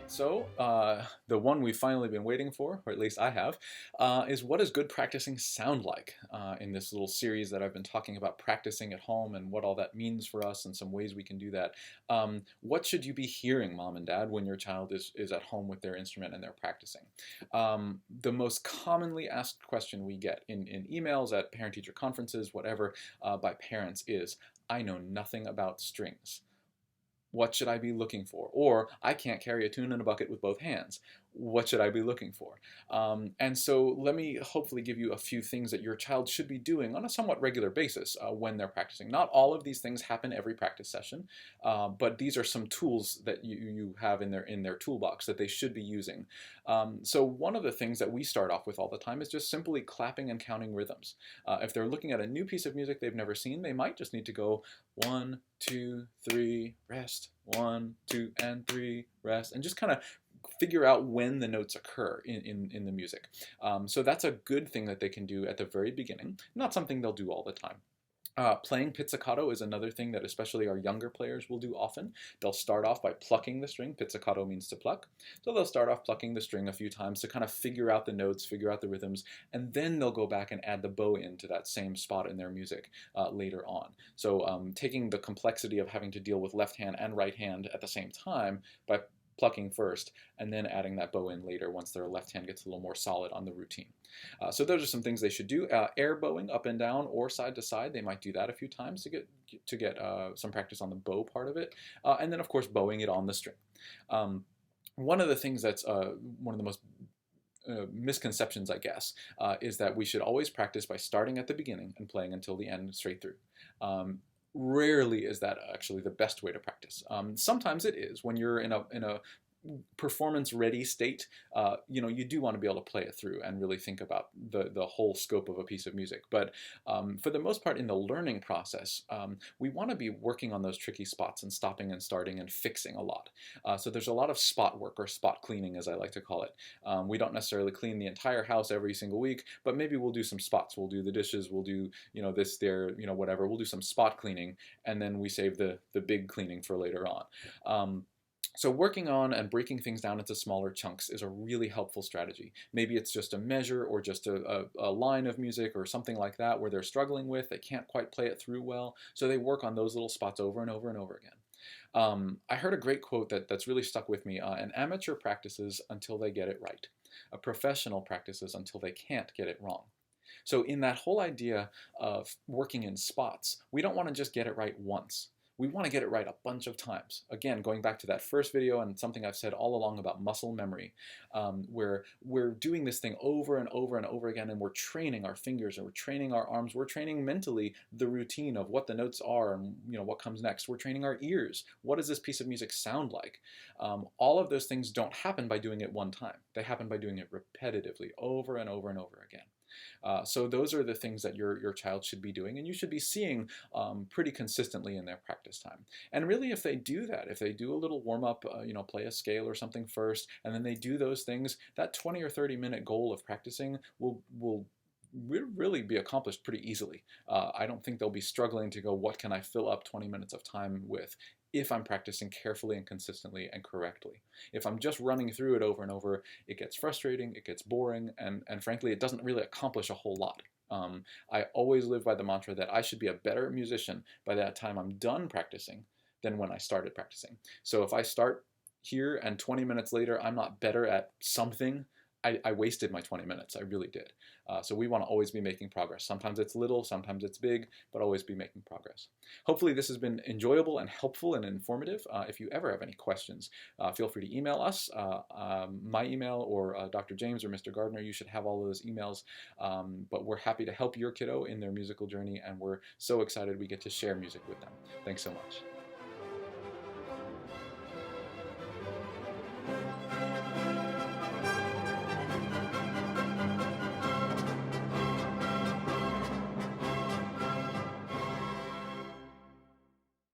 So, the one we've finally been waiting for, or at least I have, is what does good practicing sound like? In this little series that I've been talking about practicing at home and what all that means for us and some ways we can do that. What should you be hearing, mom and dad, when your child is at home with their instrument and they're practicing? The most commonly asked question we get in emails, at parent-teacher conferences, whatever, by parents is, I know nothing about strings. What should I be looking for? Or I can't carry a tune in a bucket with both hands. What should I be looking for? And so let me hopefully give you a few things that your child should be doing on a somewhat regular basis when they're practicing. Not all of these things happen every practice session, but these are some tools that you have in their toolbox that they should be using. So one of the things that we start off with all the time is just simply clapping and counting rhythms. If they're looking at a new piece of music they've never seen, they might just need to go 1, 2, 3, rest, 1, 2, and 3, rest, and just kind of figure out when the notes occur in the music. So that's a good thing that they can do at the very beginning, not something they'll do all the time. Playing pizzicato is another thing that especially our younger players will do often. They'll start off by plucking the string. Pizzicato means to pluck. So they'll start off plucking the string a few times to kind of figure out the notes, figure out the rhythms, and then they'll go back and add the bow into that same spot in their music later on. So taking the complexity of having to deal with left hand and right hand at the same time by plucking first and then adding that bow in later once their left hand gets a little more solid on the routine. So those are some things they should do. Air bowing up and down or side to side. They might do that a few times to get some practice on the bow part of it. And then of course bowing it on the string. One of the things that's one of the most misconceptions, I guess, is that we should always practice by starting at the beginning and playing until the end straight through. Rarely is that actually the best way to practice. Sometimes it is when you're in a performance-ready state. You do want to be able to play it through and really think about the whole scope of a piece of music. But for the most part, in the learning process, we want to be working on those tricky spots and stopping and starting and fixing a lot. So there's a lot of spot work, or spot cleaning, as I like to call it. We don't necessarily clean the entire house every single week, but maybe we'll do some spots. We'll do the dishes. We'll do this, there, whatever. We'll do some spot cleaning, and then we save the big cleaning for later on. So working on and breaking things down into smaller chunks is a really helpful strategy. Maybe it's just a measure or just a line of music or something like that where they're struggling with, they can't quite play it through well, so they work on those little spots over and over and over again. I heard a great quote that's really stuck with me. An amateur practices until they get it right. A professional practices until they can't get it wrong. So in that whole idea of working in spots, we don't want to just get it right once. We want to get it right a bunch of times. Again, going back to that first video and something I've said all along about muscle memory, where we're doing this thing over and over and over again, and we're training our fingers and we're training our arms. We're training mentally the routine of what the notes are and what comes next. We're training our ears. What does this piece of music sound like? All of those things don't happen by doing it one time. They happen by doing it repetitively over and over and over again. So those are the things that your child should be doing, and you should be seeing pretty consistently in their practice time. And really, if they do that, if they do a little warm-up, play a scale or something first, and then they do those things, that 20 or 30-minute goal of practicing will really be accomplished pretty easily. I don't think they'll be struggling to go, what can I fill up 20 minutes of time with, if I'm practicing carefully and consistently and correctly. If I'm just running through it over and over, it gets frustrating, it gets boring, and frankly, it doesn't really accomplish a whole lot. I always live by the mantra that I should be a better musician by that time I'm done practicing than when I started practicing. So if I start here and 20 minutes later I'm not better at something, I wasted my 20 minutes. I really did. So we want to always be making progress. Sometimes it's little, sometimes it's big, but always be making progress. Hopefully this has been enjoyable and helpful and informative. If you ever have any questions, feel free to email us. My email, or Dr. James or Mr. Gardner, you should have all of those emails. But we're happy to help your kiddo in their musical journey, and we're so excited we get to share music with them. Thanks so much.